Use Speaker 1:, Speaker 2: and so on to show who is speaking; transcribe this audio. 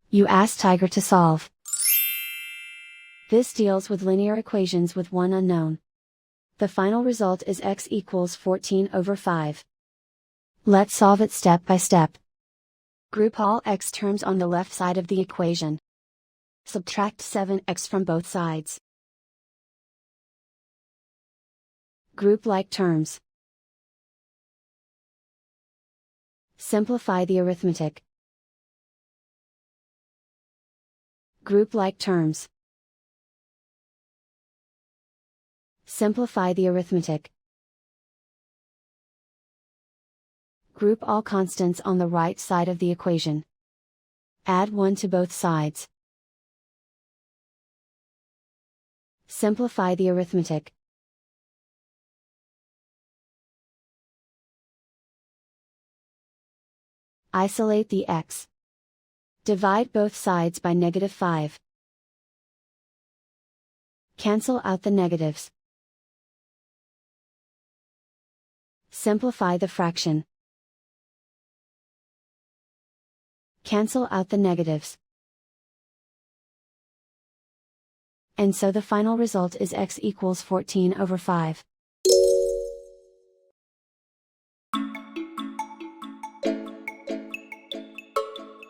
Speaker 1: You ask Tiger to solve. This deals with linear equations with one unknown. The final result is x equals 14/5. Let's solve it step by step. Group all x terms on the left side of the equation. Subtract 7x from both sides. Group like terms. Simplify the arithmetic. Group like terms. Simplify the arithmetic. Group all constants on the right side of the equation. Add 1 to both sides. Simplify the arithmetic. Isolate the x. Divide both sides by -5. Cancel out the negatives. Simplify the fraction. Cancel out the negatives. And so the final result is x equals 14/5.